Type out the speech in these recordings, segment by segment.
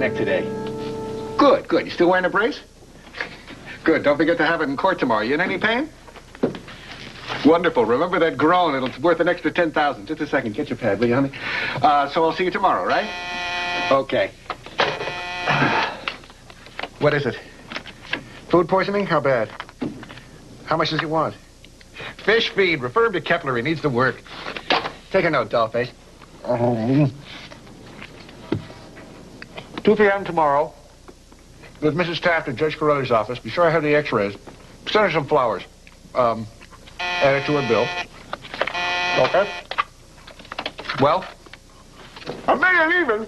neck today. Good, good. You still wearing a brace? Good. Don't forget to have it in court tomorrow. You in any pain? Wonderful. Remember that groan. It'll worth an extra 10,000. Just a second. Get your pad, will you, honey? So I'll see you tomorrow, right? Okay. What is it? Food poisoning? How bad? How much does he want? Fish feed. Refer him to Kepler. He needs to work. Take a note, dollface. 2 p.m. tomorrow. With Mrs. Taft at Judge Corelli's office. Be sure I have the x-rays. Send her some flowers. Add it to her bill. Okay? Well? $1 million even.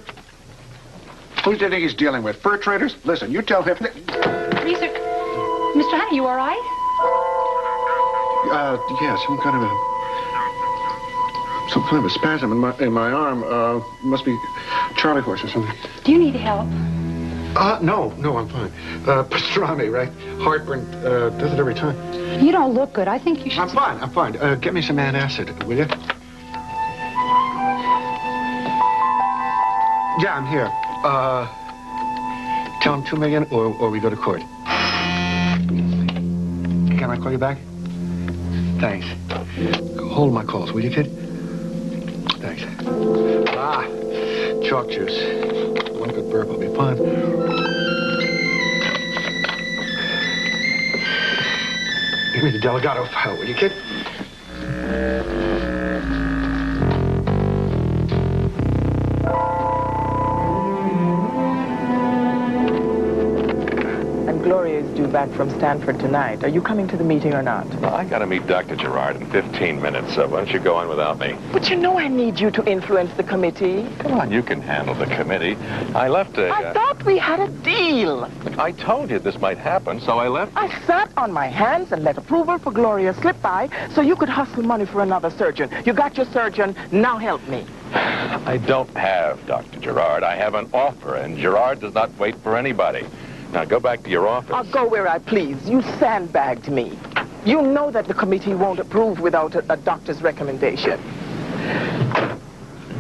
Who do you think he's dealing with? Fur traders? Listen, you tell him... Mr. Honey, you all right? Yeah, some kind of a spasm in my arm. Must be Charlie horse or something. Do you need help? No, I'm fine. Pastrami, right? Heartburn, does it every time. You don't look good. I think you should... I'm fine. Get me some antacid, will you? Yeah, I'm here. Tell him $2 million or we go to court. Can I call you back? Thanks. Hold my calls, will you, kid? Thanks. Chalk juice. One good burp will be fine. Give me the Delgado file, will you, kid? Gloria is due back from Stanford tonight. Are you coming to the meeting or not? Well, I got to meet Dr. Gerard in 15 minutes, so why don't you go on without me? But you know I need you to influence the committee. Come on, you can handle the committee. I left a... I thought we had a deal. Look, I told you this might happen, so I left. I sat on my hands and let approval for Gloria slip by so you could hustle money for another surgeon. You got your surgeon, now help me. I don't have Dr. Gerard. I have an offer, and Gerard does not wait for anybody. Now, go back to your office. I'll go where I please. You sandbagged me. You know that the committee won't approve without a doctor's recommendation.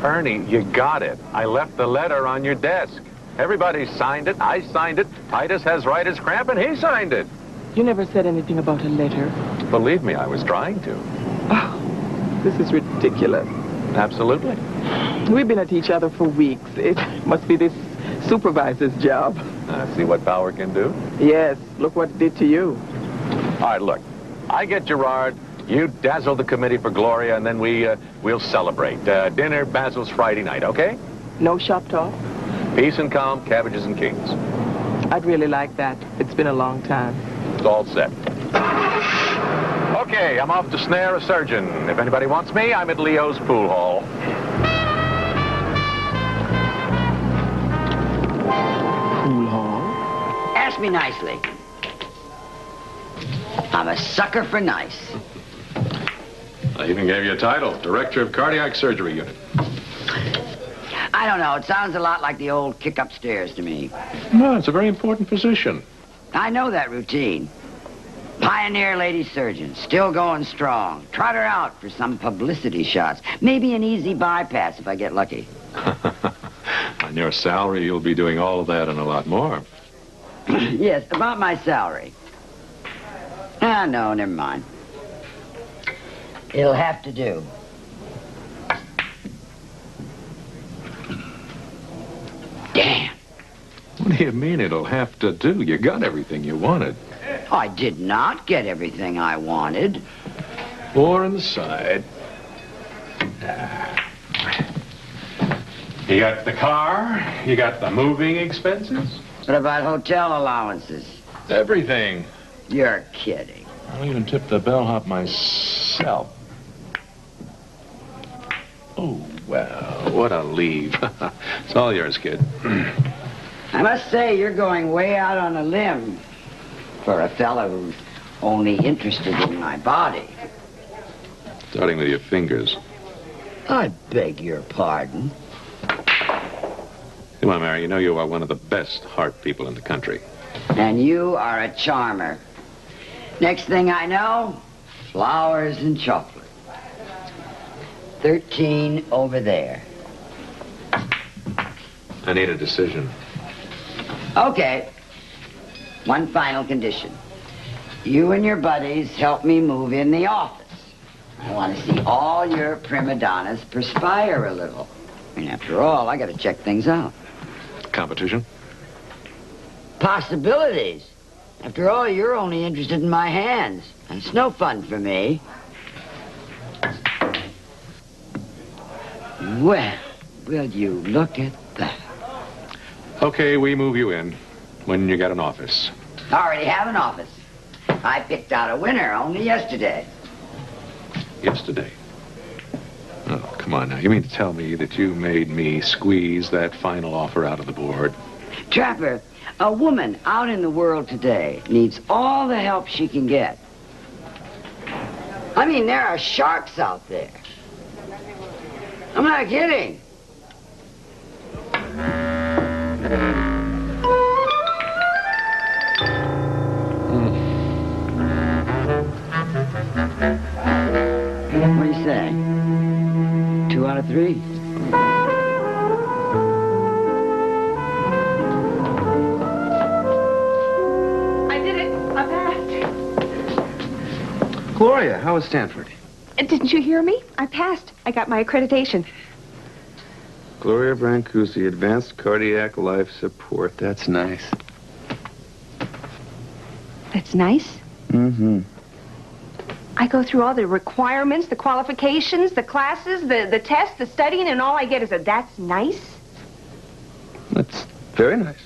Ernie, you got it. I left the letter on your desk. Everybody signed it. I signed it. Titus has writer's cramp, and he signed it. You never said anything about a letter. Believe me, I was trying to. Oh, this is ridiculous. Absolutely. We've been at each other for weeks. It must be this supervisor's job. See what power can do? Yes, look what it did to you. All right, look. I get Gerard, you dazzle the committee for Gloria, and then we'll celebrate. Dinner, Basil's Friday night, okay? No shop talk? Peace and calm, cabbages and kings. I'd really like that. It's been a long time. It's all set. Okay, I'm off to snare a surgeon. If anybody wants me, I'm at Leo's pool hall. Pool hall? Ask me nicely. I'm a sucker for nice. I even gave you a title, Director of Cardiac Surgery Unit. I don't know. It sounds a lot like the old kick upstairs to me. No, it's a very important position. I know that routine. Pioneer lady surgeon, still going strong. Trot her out for some publicity shots. Maybe an easy bypass if I get lucky. On your salary, you'll be doing all of that and a lot more. Yes, about my salary. No, never mind. It'll have to do. Damn. What do you mean it'll have to do? You got everything you wanted. I did not get everything I wanted. 4 on the side. You got the car, you got the moving expenses. What about hotel allowances? Everything. You're kidding. I'll even tip the bellhop myself. Oh, well, what a leave. It's all yours, kid. I must say, you're going way out on a limb for a fella who's only interested in my body. Starting with your fingers. I beg your pardon. Come on, Mary, you know you are one of the best heart people in the country. And you are a charmer. Next thing I know, flowers and chocolate. 13 over there. I need a decision. Okay. One final condition. You and your buddies help me move in the office. I want to see all your prima donnas perspire a little. I mean, after all, I got to check things out. Competition? Possibilities. After all, you're only interested in my hands. And it's no fun for me. Well, will you look at that? Okay, we move you in when you get an office. I already have an office. I picked out a winner only yesterday. Yesterday. Oh, come on now. You mean to tell me that you made me squeeze that final offer out of the board? Trapper, a woman out in the world today needs all the help she can get. I mean, there are sharks out there. I'm not kidding. What do you say? 2 out of 3? I did it. I passed. Gloria, how was Stanford? Didn't you hear me? I passed. I got my accreditation. Gloria Brancusi, Advanced Cardiac Life Support. That's nice. That's nice. Mm-hmm. I go through all the requirements, the qualifications, the classes, the tests, the studying, and all I get is a that's nice. That's very nice.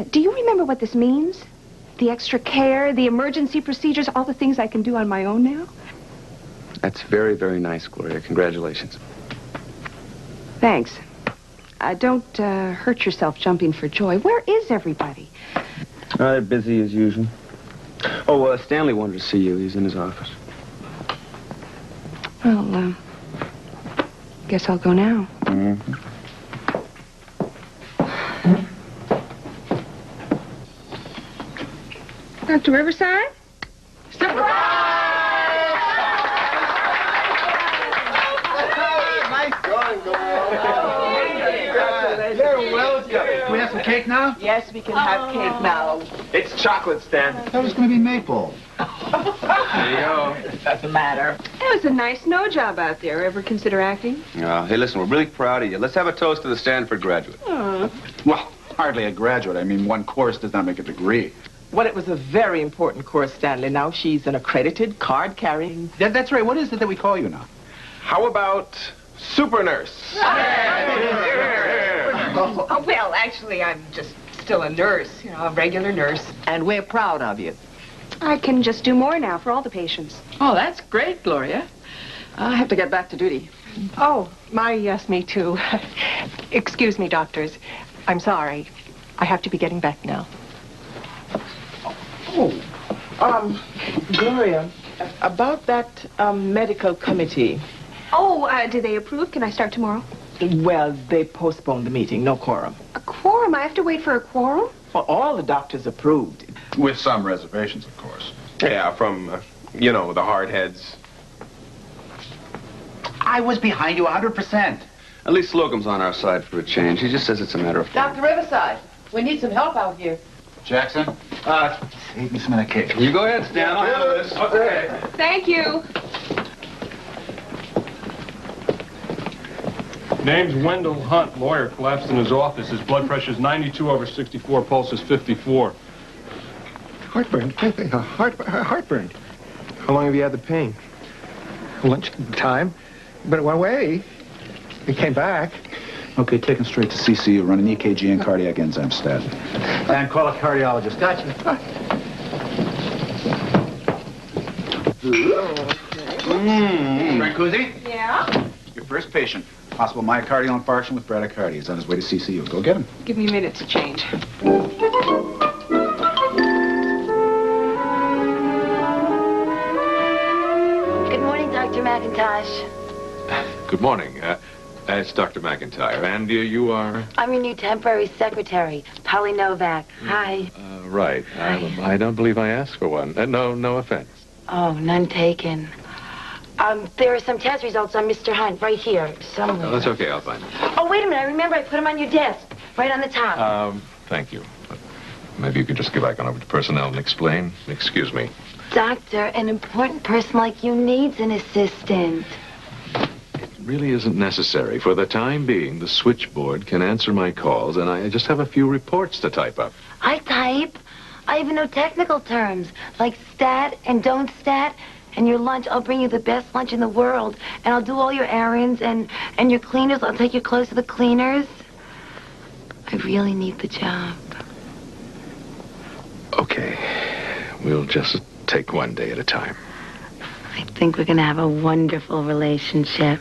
Do you remember what this means? The extra care, the emergency procedures, all the things I can do on my own now? That's very, very nice, Gloria. Congratulations. Thanks. Don't hurt yourself jumping for joy. Where is everybody? They're busy as usual. Oh, Stanley wanted to see you. He's in his office. Well, guess I'll go now. Mm-hmm. Dr. Riverside? You're welcome. Can we have some cake now? Yes, we can have cake now. It's chocolate, Stan. I thought it was going to be maple. There you go. Doesn't matter. That was a nice snow job out there. Ever consider acting? Hey, listen, we're really proud of you. Let's have a toast to the Stanford graduate. Well, hardly a graduate. I mean, one course does not make a degree. Well, it was a very important course, Stanley. Now she's an accredited card-carrying... That's right. What is it that we call you now? How about Supernurse? Oh, well, actually, I'm just still a nurse, a regular nurse. And we're proud of you. I can just do more now for all the patients. Oh, that's great, Gloria. I have to get back to duty. Oh, yes, me too. Excuse me, doctors. I'm sorry. I have to be getting back now. Gloria, about that medical committee. Oh, did they approve? Can I start tomorrow? Well, they postponed the meeting. No quorum. A quorum? I have to wait for a quorum? Well, all the doctors approved. With some reservations, of course. Yeah, from, the hard heads. I was behind you 100%. At least Slocum's on our side for a change. He just says it's a matter of... Dr. Riverside, we need some help out here. Jackson, save me some of that cake. You go ahead, Stan. I'll handle this. Okay. Thank you. Name's Wendell Hunt, lawyer, collapsed in his office. His blood pressure's 92/64, pulse is 54. Heartburn. Heartburn. How long have you had the pain? Lunch time. But it went away. It came back. Okay, take him straight to CCU. Run an EKG and cardiac enzyme stat. And call a cardiologist. Gotcha. Brancusi? Yeah? Your first patient. Possible myocardial infarction with bradycardia. He's on his way to CCU. Go get him. Give me a minute to change. Good morning, Dr. McIntosh. Good morning. It's Dr. McIntyre. And you are? I'm your new temporary secretary, Polly Novak. Hi. Right. I don't believe I asked for one. No offense. Oh, none taken. There are some test results on Mr. Hunt right here, somewhere. No, that's okay. I'll find them. Oh, wait a minute. I remember I put them on your desk. right on the top. Thank you. But maybe you could just go back on over to personnel and explain. Excuse me. Doctor, an important person like you needs an assistant. It really isn't necessary. For the time being, the switchboard can answer my calls, and I just have a few reports to type up. I type. I even know technical terms, like stat and don't stat. And your lunch, I'll bring you the best lunch in the world. And I'll do all your errands and your cleaners. I'll take your clothes to the cleaners. I really need the job. Okay. We'll just take one day at a time. I think we're going to have a wonderful relationship.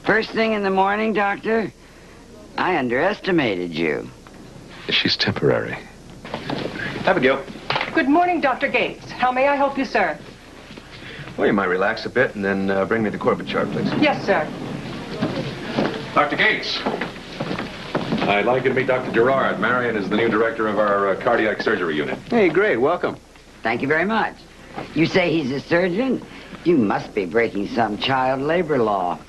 First thing in the morning, Doctor? I underestimated you. She's temporary. Abigail. Good morning, Dr. Gates. How may I help you, sir? Well, you might relax a bit and then bring me the Corbett chart, please. Yes, sir. Dr. Gates. I'd like you to meet Dr. Gerard. Marion is the new director of our cardiac surgery unit. Hey, great. Welcome. Thank you very much. You say he's a surgeon? You must be breaking some child labor law.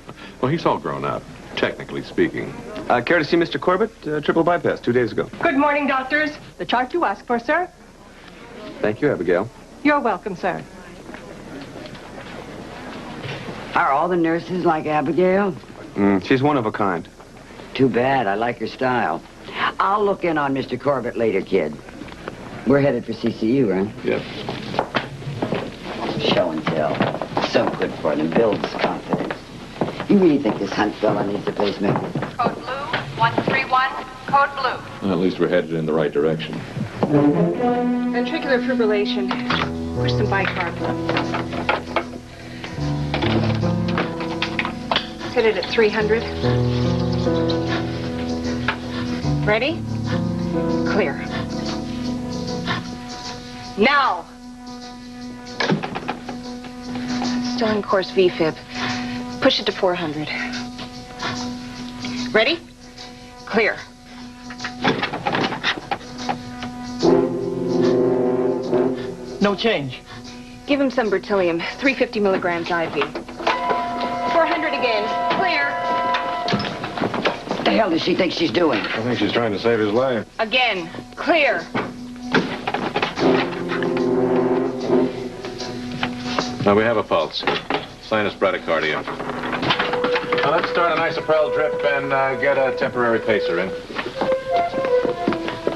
Well, he's all grown up, technically speaking. Care to see Mr. Corbett? Triple bypass 2 days ago. Good morning, doctors. The chart you asked for, sir? Thank you, Abigail. You're welcome, sir. Are all the nurses like Abigail? She's one of a kind. Too bad. I like her style. I'll look in on Mr. Corbett later, kid. We're headed for CCU, right? Yep. Show and tell. So good for them. Builds confidence. You really think this Hunt fella needs a pacemaker? Code blue, 131, code blue. Well, at least we're headed in the right direction. Ventricular fibrillation. Push some bicarb. Hit it at 300. Ready? Clear. Now! Still in course VFib. Push it to 400. Ready? Clear. No change. Give him some bertilium, 350 milligrams IV. 400 again. Clear. What the hell does she think she's doing? I think she's trying to save his life. Again. Clear. Now, we have a pulse. Sinus bradycardia. Now, let's start an isoprel drip and get a temporary pacer in.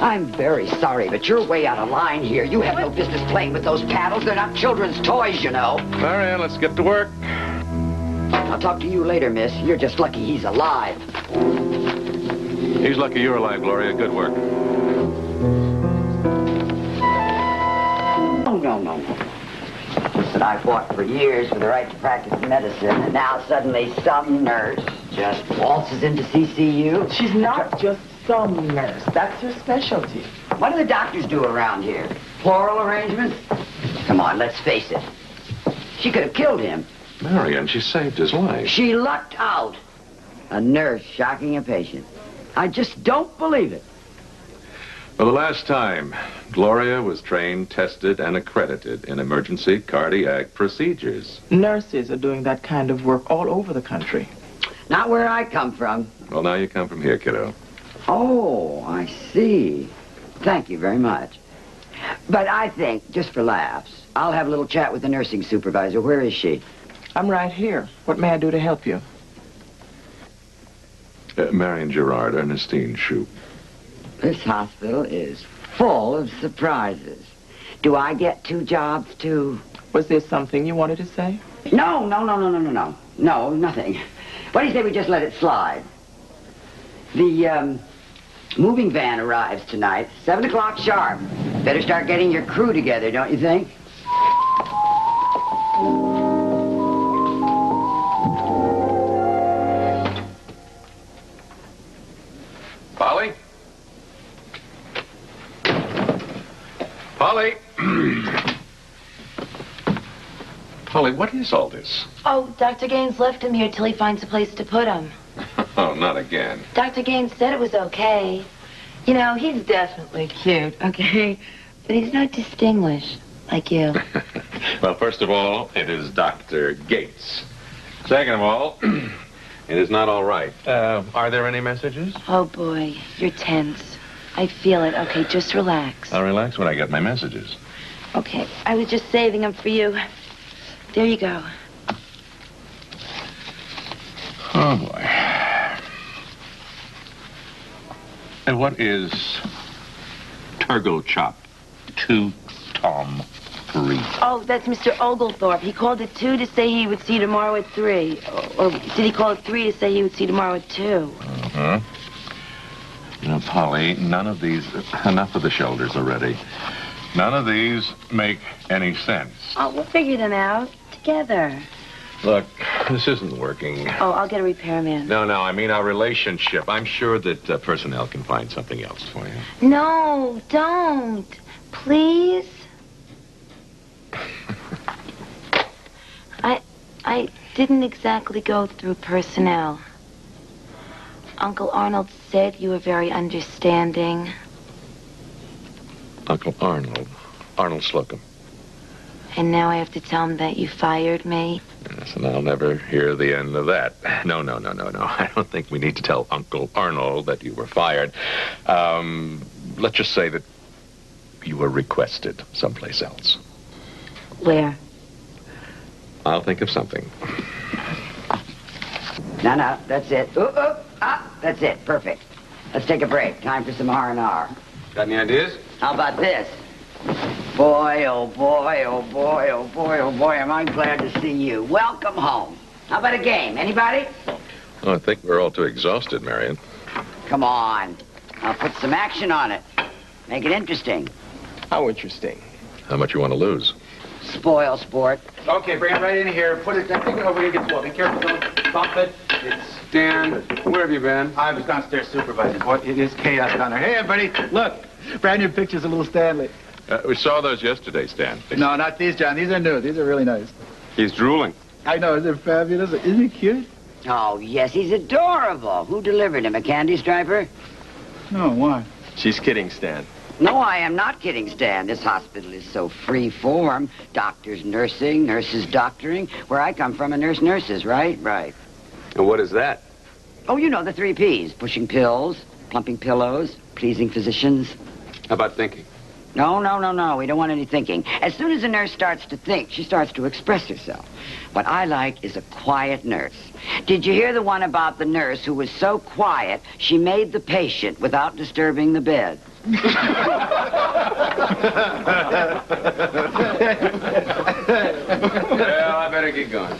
I'm very sorry, but you're way out of line here. You have no business playing with those paddles. They're not children's toys, you know. Marianne, let's get to work. I'll talk to you later, miss. You're just lucky he's alive. He's lucky you're alive, Gloria. Good work. Oh, no. Listen, I fought for years for the right to practice medicine, and now suddenly some nurse just waltzes into CCU. She's not just some nurse. That's her specialty. What do the doctors do around here? Floral arrangements? Come on, let's face it. She could have killed him. Marianne, she saved his life. She lucked out. A nurse shocking a patient. I just don't believe it. For the last time, Gloria was trained, tested, and accredited in emergency cardiac procedures. Nurses are doing that kind of work all over the country. Not where I come from. Well, now you come from here, kiddo. Oh, I see. Thank you very much. But I think, just for laughs, I'll have a little chat with the nursing supervisor. Where is she? I'm right here. What may I do to help you? Marion Gerard, Ernestine Shoup. This hospital is full of surprises. Do I get 2 jobs, too? Was there something you wanted to say? No. No, nothing. What do you say we just let it slide? The, moving van arrives tonight, 7 o'clock sharp. Better start getting your crew together, don't you think? Polly? Polly? Polly, what is all this? Oh, Dr. Gaines left him here till he finds a place to put him. Oh, not again. Dr. Gaines said it was okay. You know, he's definitely cute, okay? But he's not distinguished like you. Well, first of all, it is Dr. Gates. Second of all, It is not all right. Are there any messages? Oh, boy. You're tense. I feel it. Okay, just relax. I'll relax when I get my messages. Okay, I was just saving them for you. There you go. Oh, boy. And what is Turgle Chop 2 Tom 3? Oh, that's Mr. Oglethorpe. He called it 2 to say he would see you tomorrow at 3. Or did he call it 3 to say he would see you tomorrow at 2? Uh-huh. You know, Polly, none of these... Enough of the shoulders already. None of these make any sense. Oh, we'll figure them out together. Look, this isn't working. Oh, I'll get a repairman. No, I mean our relationship. I'm sure that personnel can find something else for you. No, don't. Please? I didn't exactly go through personnel. Uncle Arnold said you were very understanding. Uncle Arnold. Arnold Slocum. And now I have to tell him that you fired me. Yes, and I'll never hear the end of that. No. I don't think we need to tell Uncle Arnold that you were fired. Let's just say that you were requested someplace else. Where? I'll think of something. No, that's it. That's it. Perfect. Let's take a break. Time for some R&R. Got any ideas? How about this? Boy, oh boy, oh boy, oh boy, oh boy, am I glad to see you. Welcome home. How about a game? Anybody? Oh, I think we're all too exhausted, Marion. Come on. I'll put some action on it. Make it interesting. How interesting? How much you want to lose? Spoil sport. Okay, bring it right in here. Put it, take it over here, get the ball. Be careful, don't bump it. Dan, where have you been? I was downstairs supervising. Boy, it is chaos down there. Hey, everybody, look. Brand new pictures of little Stanley. We saw those yesterday, Stan. No, not these, John. These are new. These are really nice. He's drooling. I know. Isn't it fabulous? Isn't he cute? Oh, yes, he's adorable. Who delivered him? A candy striper? No, why? She's kidding, Stan. No, I am not kidding, Stan. This hospital is so free-form. Doctors nursing, nurses doctoring. Where I come from, a nurse nurses, right? Right. And what is that? Oh, you know, the 3 Ps. Pushing pills, plumping pillows, pleasing physicians. How about thinking? No. We don't want any thinking. As soon as a nurse starts to think, she starts to express herself. What I like is a quiet nurse. Did you hear the one about the nurse who was so quiet, she made the patient without disturbing the bed? Well, I better get going.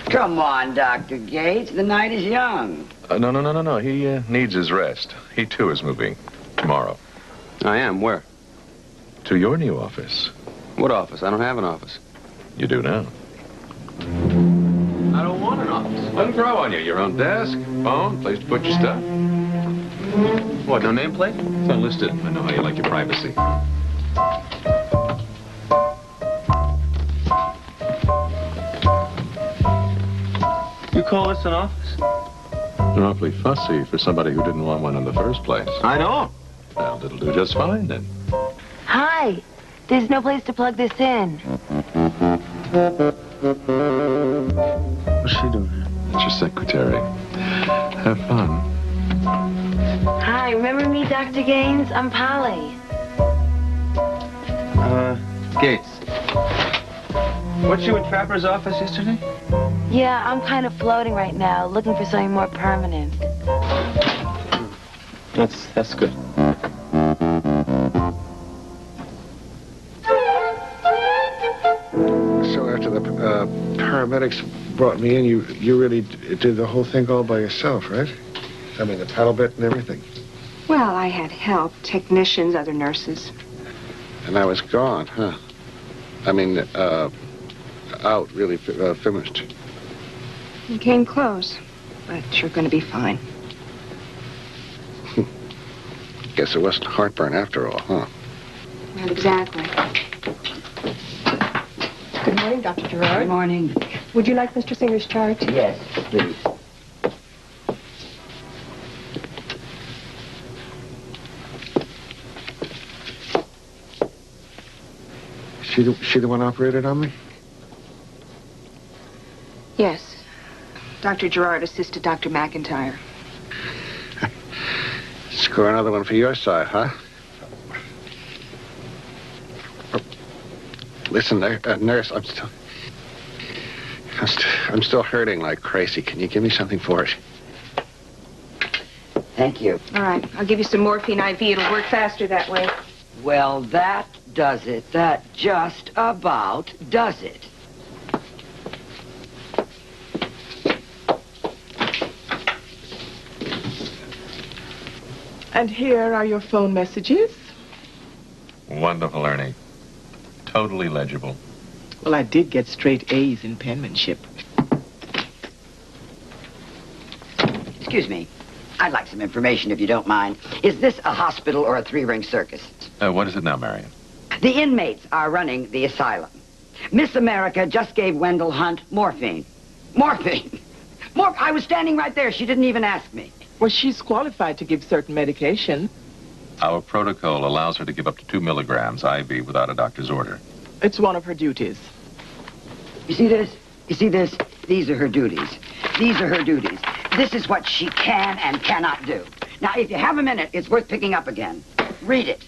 Come on, Dr. Gates. The night is young. No. He needs his rest. He, too, is moving tomorrow. I am. Where? To your new office. What office? I don't have an office. You do now. I don't want an office. Let him grow on you. Your own desk, phone, place to put your stuff. What, no nameplate? It's unlisted. I know how you like your privacy. You call this an office? You're awfully fussy for somebody who didn't want one in the first place. I know. Well, it'll do just fine, then. Hi. There's no place to plug this in. What's she doing here? It's your secretary. Have fun. Hi, remember me, Dr. Gaines? I'm Polly. Gates. Weren't you in Trapper's office yesterday? Yeah, I'm kind of floating right now, looking for something more permanent. That's good. So after the paramedics brought me in, you really did the whole thing all by yourself, right? I mean, the paddle bit and everything. Well, I had help, technicians, other nurses. And I was gone, huh? I mean, out, really finished. You came close, but you're going to be fine. Guess it wasn't heartburn after all, huh? Not exactly. Good morning, Dr. Gerard. Good morning. Would you like Mr. Singer's chart? Yes, please. She the one operated on me? Yes. Dr. Gerard assisted Dr. McIntyre. Score another one for your side, huh? Listen, nurse, I'm still hurting like crazy. Can you give me something for it? Thank you. All right, I'll give you some morphine IV. It'll work faster that way. Well, that does it. That just about does it. And here are your phone messages. Wonderful, Ernie. Totally legible. Well, I did get straight A's in penmanship. Excuse me. I'd like some information, if you don't mind. Is this a hospital or a three-ring circus? What is it now, Marion? The inmates are running the asylum. Miss America just gave Wendell Hunt morphine. Morphine! I was standing right there. She didn't even ask me. Well, she's qualified to give certain medication. Our protocol allows her to give up to 2 milligrams IV without a doctor's order. It's one of her duties. You see this? You see this? These are her duties. These are her duties. This is what she can and cannot do. Now, if you have a minute, it's worth picking up again. Read it.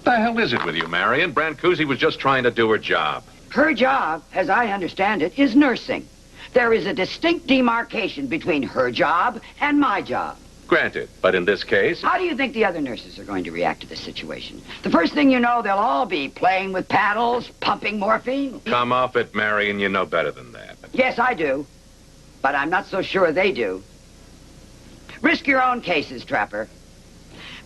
The hell is it with you, Marion? Brancusi was just trying to do her job. Her job, as I understand it, is nursing. There is a distinct demarcation between her job and my job. Granted, but in this case... How do you think the other nurses are going to react to this situation? The first thing you know, they'll all be playing with paddles, pumping morphine. Come off it, Marion. You know better than that. Yes, I do. But I'm not so sure they do. Risk your own cases, Trapper.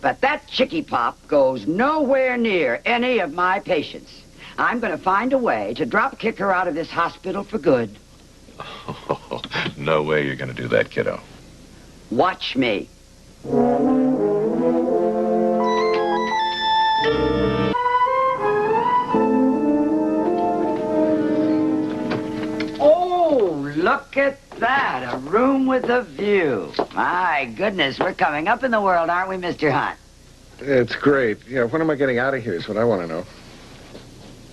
But that chickie pop goes nowhere near any of my patients. I'm going to find a way to drop kick her out of this hospital for good. Oh, no way you're going to do that, kiddo. Watch me. Oh, look at that. A room with a view. My goodness, we're coming up in the world, aren't we, Mr. Hunt? It's great. Yeah, when am I getting out of here is what I want to know.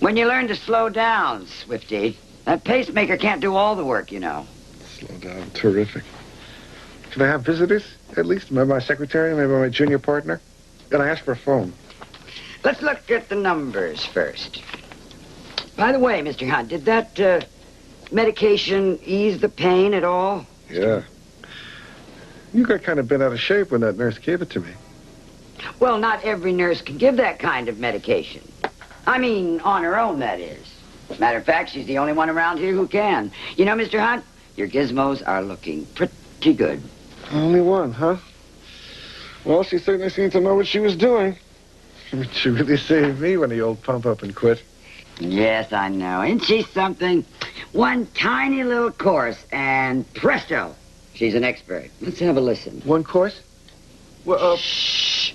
When you learn to slow down, Swifty. That pacemaker can't do all the work, you know. Slow down. Terrific. Can I have visitors, at least? Maybe my secretary, maybe my junior partner? And I asked for a phone. Let's look at the numbers first. By the way, Mr. Hunt, did that medication ease the pain at all? Yeah. You got kind of bent out of shape when that nurse gave it to me. Well, not every nurse can give that kind of medication. I mean, on her own, that is. Matter of fact, she's the only one around here who can. You know, Mr. Hunt, your gizmos are looking pretty good. Only one, huh? Well, she certainly seemed to know what she was doing. She really saved me when the old pump up and quit. Yes, I know. Isn't she something? One tiny little course, and presto, she's an expert. Let's have a listen. One course? Well, Shh.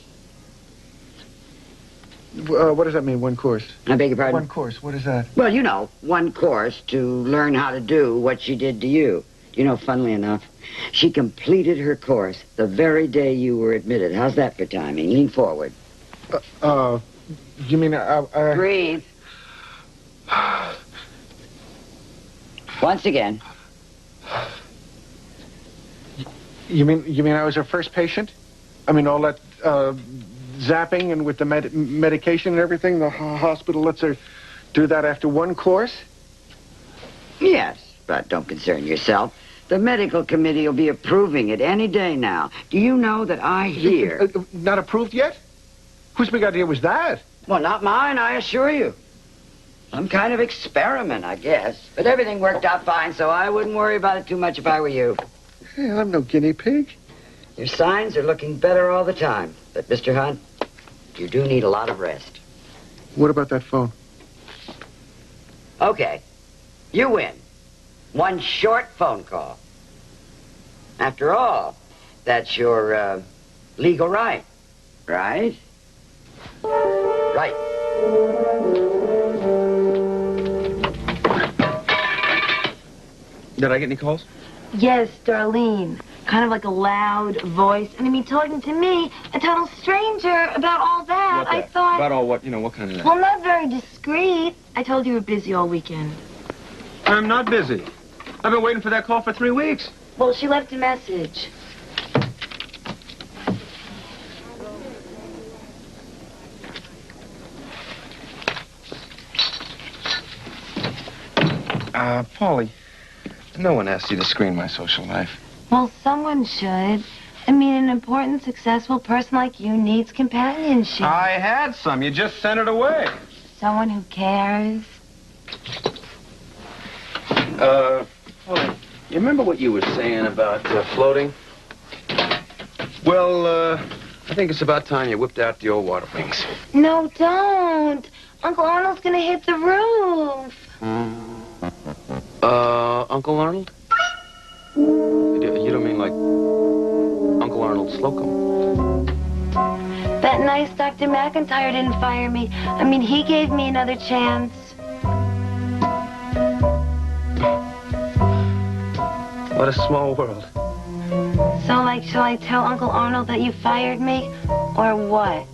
What does that mean, one course? I beg your pardon? One course, what is that? Well, you know, one course to learn how to do what she did to you. You know, funnily enough, she completed her course the very day you were admitted. How's that for timing? Lean forward. You mean, Breathe. Once again. You mean I was her first patient? I mean, all that, zapping and with the medication and everything, the hospital lets her do that after one course? Yes, but don't concern yourself. The medical committee will be approving it any day now. Do you know that I hear... Not approved yet? Whose big idea was that? Well, not mine, I assure you. Some kind of experiment, I guess. But everything worked out fine, so I wouldn't worry about it too much if I were you. Hey, I'm no guinea pig. Your signs are looking better all the time. But, Mr. Hunt, you do need a lot of rest. What about that phone? Okay. You win. One short phone call. After all, that's your, legal right. Right? Right. Did I get any calls? Yes, Darlene. Kind of like a loud voice. And I mean, talking to me, a total stranger, about all that. What I that? thought... About all what? You know, what kind of that? Well, not very discreet. I told you were busy all weekend. I'm not busy. I've been waiting for that call for 3 weeks. Well, she left a message. Paulie, no one asked you to screen my social life. Well, someone should. I mean, an important, successful person like you needs companionship. I had some. You just sent it away. Someone who cares. Paulie, you remember what you were saying about floating? Well, I think it's about time you whipped out the old water wings. No, don't. Uncle Arnold's gonna hit the roof. Uncle Arnold? You don't mean like Uncle Arnold Slocum? That nice Dr. McIntyre didn't fire me. I mean, he gave me another chance. What a small world. So, like, shall I tell Uncle Arnold that you fired me? Or what?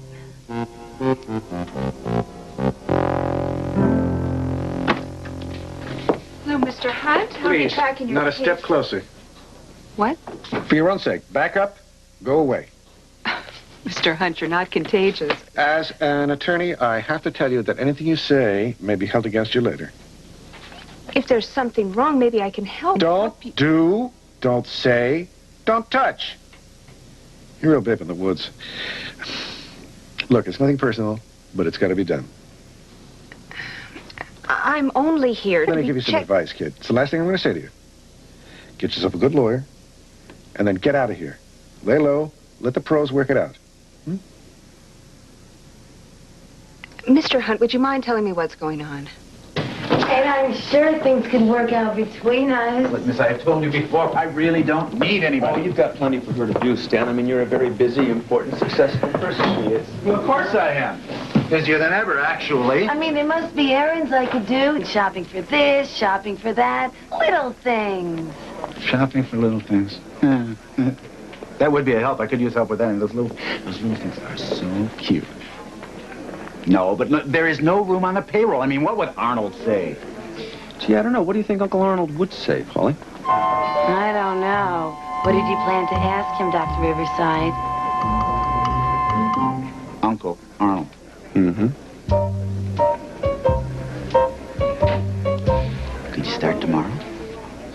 Hello, Mr. Hunt. How are you Please, tracking your not a case? step closer. What? For your own sake, back up, go away. Mr. Hunt, you're not contagious. As an attorney, I have to tell you that anything you say may be held against you later. If there's something wrong, maybe I can help. Don't do, don't say, don't touch. You're a real babe in the woods. Look, it's nothing personal, but it's got to be done. I'm only here to Let me give you some advice, kid. It's the last thing I'm going to say to you. Get yourself a good lawyer, and then get out of here. Lay low, let the pros work it out. Mr. Hunt, would you mind telling me what's going on? And I'm sure things can work out between us. Look, miss, I have told you before, I really don't need anybody. Oh, you've got plenty for her to do, Stan. I mean, you're a very busy, important, successful person. She is. Well, of course I am. Busier than ever, actually. I mean, there must be errands I could do. Shopping for this, shopping for that. Little things. Shopping for little things. That would be a help. I could use help with that. And those little things are so cute. No, but no, there is no room on the payroll. I mean, what would Arnold say? Gee, I don't know. What do you think Uncle Arnold would say, Paulie? I don't know. What did you plan to ask him, Dr. Riverside? Uncle Arnold. Mm-hmm. Could you start tomorrow?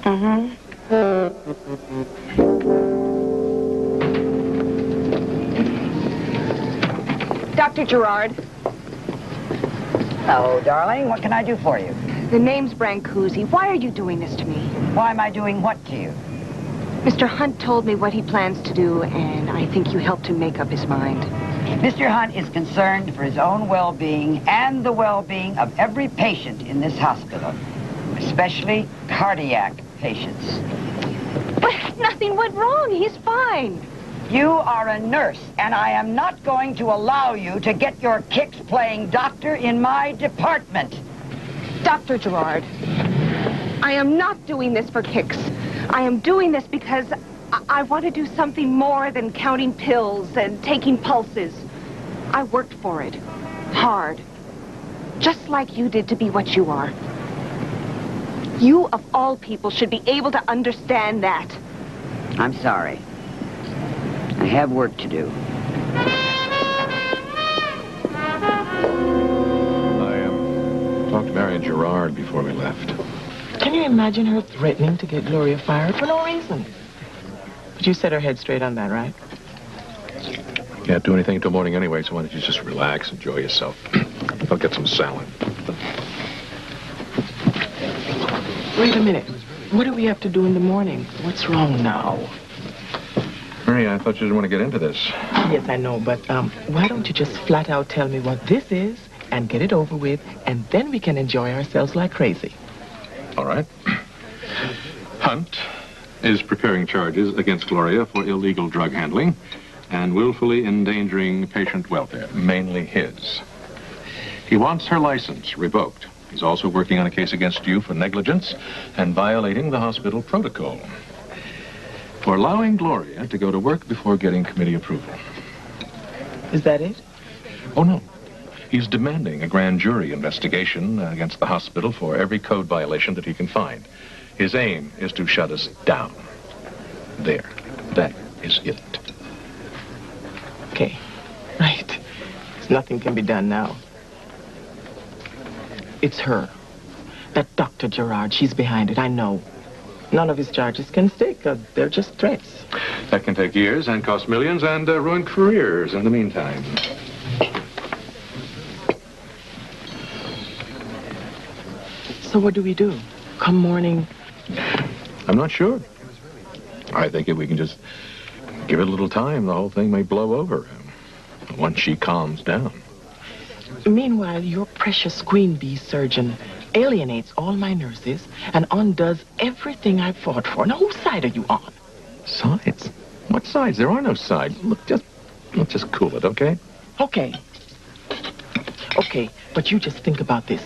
Mm-hmm. Dr. Gerard. Hello, darling. What can I do for you? The name's Brancusi. Why are you doing this to me? Why am I doing what to you? Mr. Hunt told me what he plans to do, and I think you helped him make up his mind. Mr. Hunt is concerned for his own well-being and the well-being of every patient in this hospital, especially cardiac patients. But nothing went wrong. He's fine. You are a nurse, and I am not going to allow you to get your kicks playing doctor in my department. Dr. Gerard, I am not doing this for kicks. I am doing this because I want to do something more than counting pills and taking pulses. I worked for it. Hard. Just like you did to be what you are. You, of all people, should be able to understand that. I'm sorry. I have work to do. I talked to Marion Gerard before we left. Can you imagine her threatening to get Gloria fired for no reason? But you set her head straight on that, right? Can't do anything until morning anyway, so why don't you just relax, enjoy yourself. I'll get some salad. Wait a minute. What do we have to do in the morning? What's wrong now? Mary, I thought you didn't want to get into this. Yes, I know, but why don't you just flat out tell me what this is and get it over with, and then we can enjoy ourselves like crazy. All right. Hunt is preparing charges against Gloria for illegal drug handling and willfully endangering patient welfare, mainly his. He wants her license revoked. He's also working on a case against you for negligence and violating the hospital protocol, for allowing Gloria to go to work before getting committee approval. Is that it? Oh, no. He's demanding a grand jury investigation against the hospital for every code violation that he can find. His aim is to shut us down. There. That is it. Okay. Right. Nothing can be done now. It's her. That Dr. Gerard, she's behind it, I know. None of his charges can stick. They're just threats. That can take years and cost millions and ruin careers in the meantime. So what do we do? Come morning? I'm not sure. I think if we can just give it a little time, the whole thing may blow over. Once she calms down. Meanwhile, your precious queen bee surgeon alienates all my nurses and undoes everything I've fought for. Now, whose side are you on? Sides? What sides? There are no sides. Look, let's just cool it, okay? Okay. Okay, but you just think about this.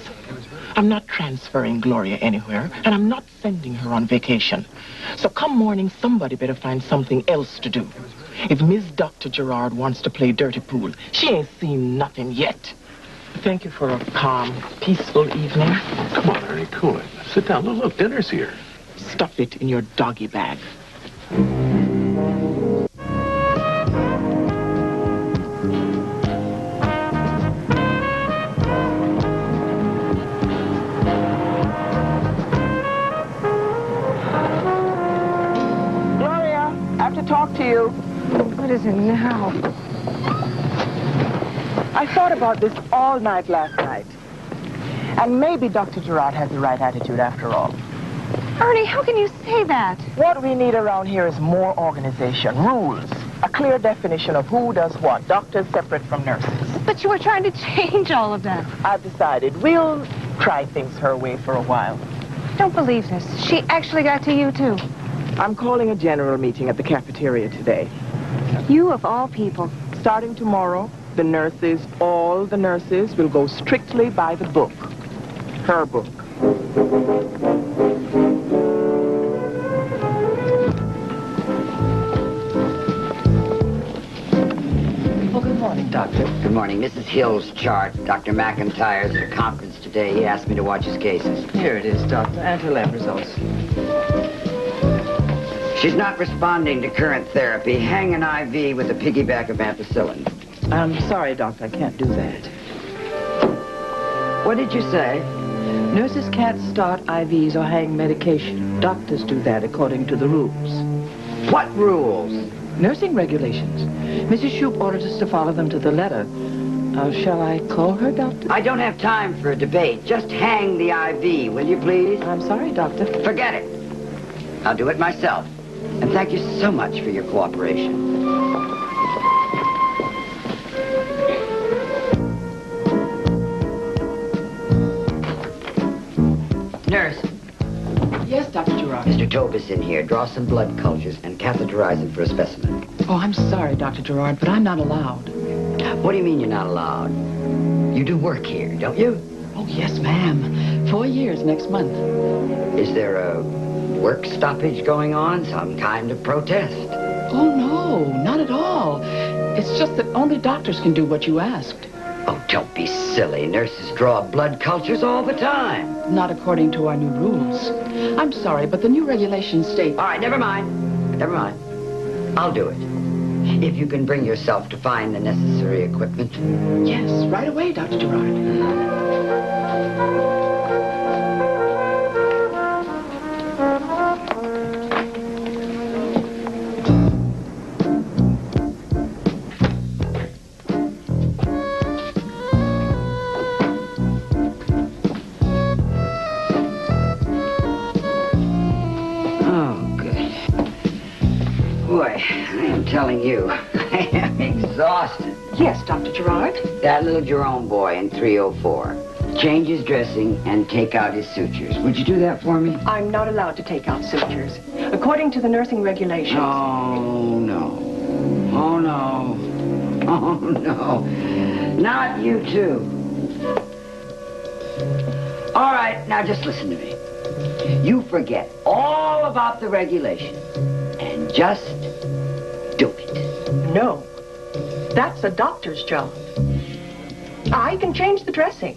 I'm not transferring Gloria anywhere, and I'm not sending her on vacation. So come morning, somebody better find something else to do. If Miss Dr. Gerard wants to play dirty pool, she ain't seen nothing yet. Thank you for a calm, peaceful evening. Come on, Ernie, cool it. Sit down. Look, dinner's here. Stuff it in your doggy bag. Gloria, I have to talk to you. What is it now? I thought about this all night last night. And maybe Dr. Gerard has the right attitude after all. Ernie, how can you say that? What we need around here is more organization, rules, a clear definition of who does what, doctors separate from nurses. But you were trying to change all of that. I've decided we'll try things her way for a while. Don't believe this. She actually got to you, too. I'm calling a general meeting at the cafeteria today. You of all people. Starting tomorrow, the nurses, all the nurses, will go strictly by the book. Her book. Well, good morning, Doctor. Good morning. Mrs. Hill's chart. Dr. McIntyre's at a conference today. He asked me to watch his cases. Here it is, Doctor, and her lab results. She's not responding to current therapy. Hang an IV with a piggyback of ampicillin. I'm sorry, Doctor, I can't do that. What did you say? Nurses can't start IVs or hang medication. Doctors do that according to the rules. What rules? Nursing regulations. Mrs. Shoup ordered us to follow them to the letter. Shall I call her, Doctor? I don't have time for a debate. Just hang the IV, will you please? I'm sorry, Doctor. Forget it. I'll do it myself. And thank you so much for your cooperation. Nurse. Yes, Dr. Gerard. Mr. Tobis in here. Draw some blood cultures and catheterize him for a specimen. Oh, I'm sorry, Dr. Gerard, but I'm not allowed. What do you mean you're not allowed? You do work here, don't you? Oh, yes, ma'am. 4 years next month. Is there a work stoppage going on? Some kind of protest? Oh, no, not at all. It's just that only doctors can do what you asked. Oh, don't be silly. Nurses draw blood cultures all the time. Not according to our new rules. I'm sorry, but the new regulations state... All right, never mind. Never mind. I'll do it. If you can bring yourself to find the necessary equipment. Yes, right away, Dr. Gerard. Telling you, I am exhausted. Yes, Dr. Gerard? That little Jerome boy in 304. Change his dressing and take out his sutures. Would you do that for me? I'm not allowed to take out sutures. According to the nursing regulations. Oh, no. Oh, no. Oh, no. Not you, too. All right, now just listen to me. You forget all about the regulation and just do it. No. That's a doctor's job. I can change the dressing.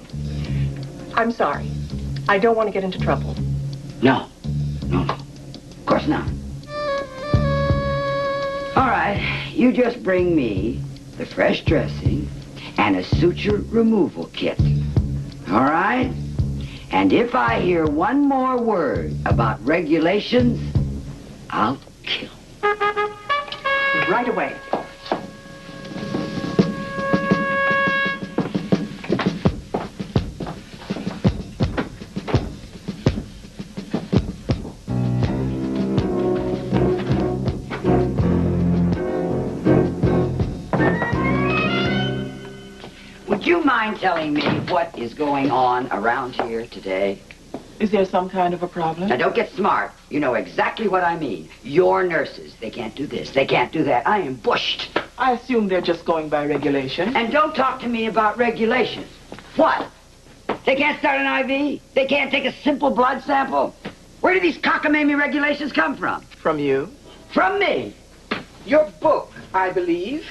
I'm sorry. I don't want to get into trouble. No. No, no. Of course not. All right, you just bring me the fresh dressing and a suture removal kit. All right? And if I hear one more word about regulations, I'll kill. Right away. Would you mind telling me what is going on around here today? Is there some kind of a problem? Now, don't get smart. You know exactly what I mean. Your nurses, they can't do this, they can't do that. I am bushed. I assume they're just going by regulation. And don't talk to me about regulations. What? They can't start an IV? They can't take a simple blood sample? Where do these cockamamie regulations come from? From you? From me. Your book, I believe.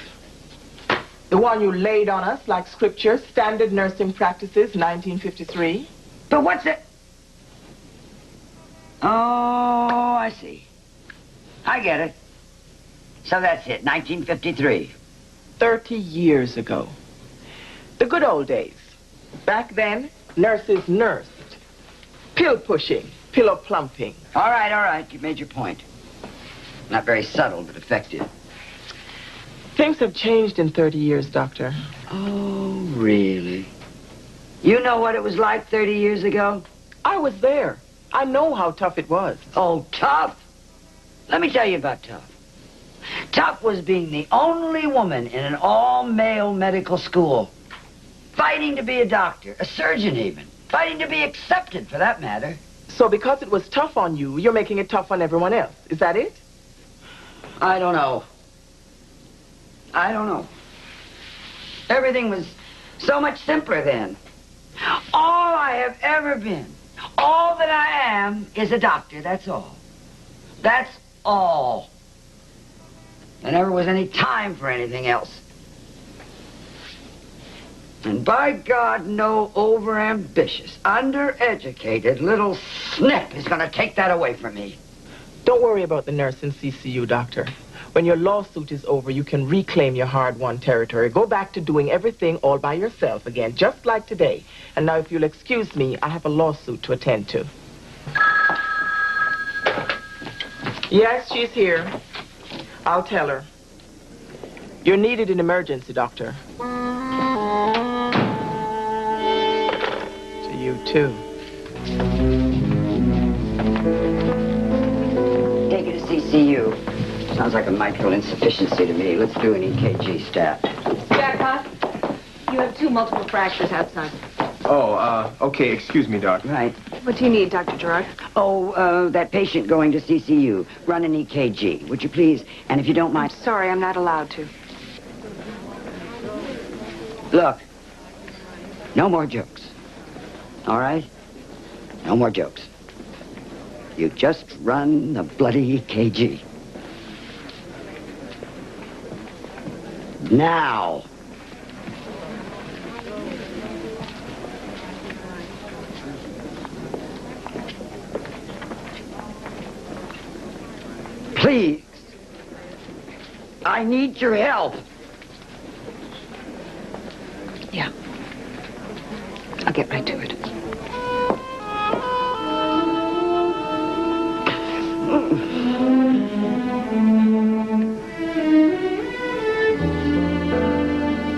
The one you laid on us like scripture, Standard Nursing Practices, 1953. But what's it? Oh, I see. I get it. So that's it, 1953. 30 years ago. The good old days. Back then, nurses nursed. Pill pushing, pillow plumping. All right, you made your point. Not very subtle, but effective. Things have changed in 30 years, Doctor. Oh, really? You know what it was like 30 years ago? I was there. I know how tough it was. Oh, tough? Let me tell you about tough. Tough was being the only woman in an all-male medical school. Fighting to be a doctor, a surgeon even. Fighting to be accepted, for that matter. So because it was tough on you, you're making it tough on everyone else. Is that it? I don't know. Everything was so much simpler then. All I have ever been, all that I am, is a doctor, that's all. That's all. There never was any time for anything else. And by God, no overambitious, undereducated little snip is going to take that away from me. Don't worry about the nurse in CCU, Doctor. When your lawsuit is over, you can reclaim your hard-won territory. Go back to doing everything all by yourself again, just like today. And now, if you'll excuse me, I have a lawsuit to attend to. Yes, she's here. I'll tell her. You're needed in emergency, Doctor. To you, too. Take it to CCU. Sounds like a mitral insufficiency to me. Let's do an EKG stat. Jack, you have 2 multiple fractures outside. Oh, okay. Excuse me, Doc. Right. What do you need, Dr. Gerard? Oh, that patient going to CCU. Run an EKG, would you please? And if you don't mind... I'm sorry, I'm not allowed to. Look, no more jokes. All right? No more jokes. You just run the bloody EKG. Now. Please. I need your help. Yeah. I'll get right to it.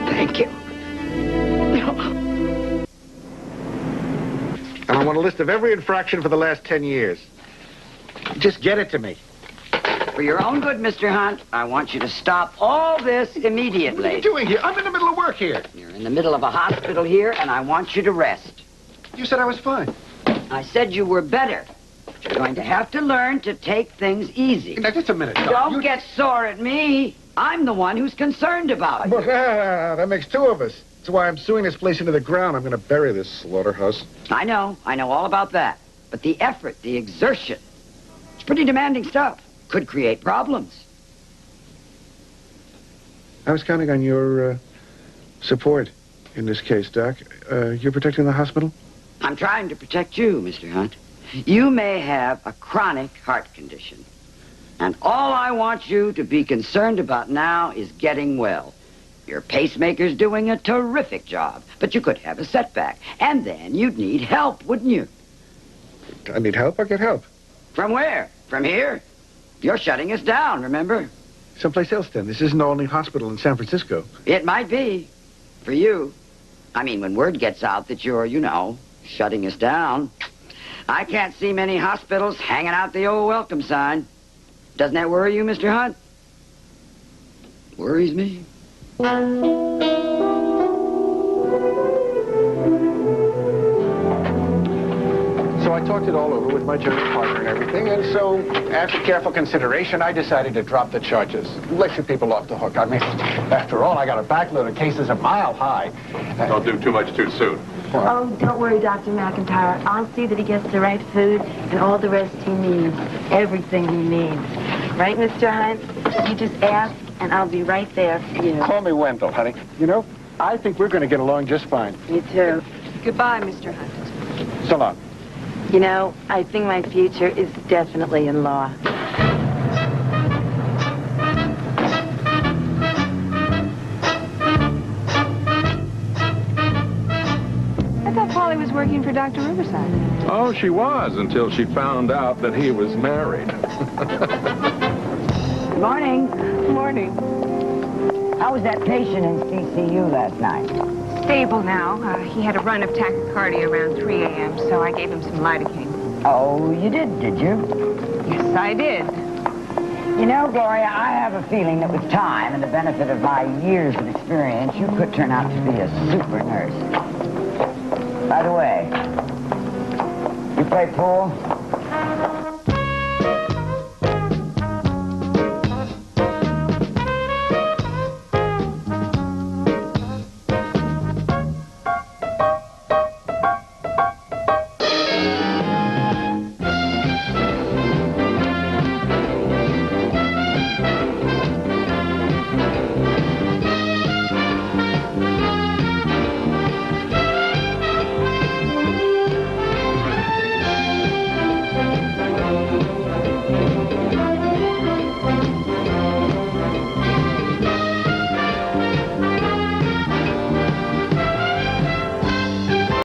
Thank you. And I want a list of every infraction for the last 10 years. Just get it to me. For your own good, Mr. Hunt, I want you to stop all this immediately. What are you doing here? I'm in the middle of work here. You're in the middle of a hospital here, and I want you to rest. You said I was fine. I said you were better. But you're going to have to learn to take things easy. Now, just a minute, Doc. Don't get sore at me. I'm the one who's concerned about you. That makes 2 of us. That's why I'm suing this place into the ground. I'm going to bury this slaughterhouse. I know all about that. But the effort, the exertion, it's pretty demanding stuff. Could create problems. I was counting on your support in this case, Doc. You're protecting the hospital? I'm trying to protect you, Mr. Hunt. You may have a chronic heart condition. And all I want you to be concerned about now is getting well. Your pacemaker's doing a terrific job, but you could have a setback. And then you'd need help, wouldn't you? I need help? I get help. From where? From here? You're shutting us down, remember? Someplace else, then. This isn't the only hospital in San Francisco. It might be. For you. I mean, when word gets out that you're, shutting us down, I can't see many hospitals hanging out the old welcome sign. Doesn't that worry you, Mr. Hunt? Worries me. So I talked it all over with my junior partner and everything, and so after careful consideration, I decided to drop the charges. Let you people off the hook. I mean, after all, I got a backload of cases a mile high. Don't do too much too soon. Oh, don't worry, Dr. McIntyre. I'll see that he gets the right food and all the rest he needs. Everything he needs. Right, Mr. Hunt? You just ask, and I'll be right there for you. Call me Wendell, honey. I think we're going to get along just fine. Me too. Goodbye, Mr. Hunt. So long. I think my future is definitely in law. I thought Polly was working for Dr. Riverside. Oh, she was, until she found out that he was married. Good morning. Good morning. How was that patient in CCU last night? Stable now. He had a run of tachycardia around 3 a.m., so I gave him some lidocaine. Oh, you did you? Yes, I did. Gloria, I have a feeling that with time and the benefit of my years of experience, you could turn out to be a super nurse. By the way, you play pool?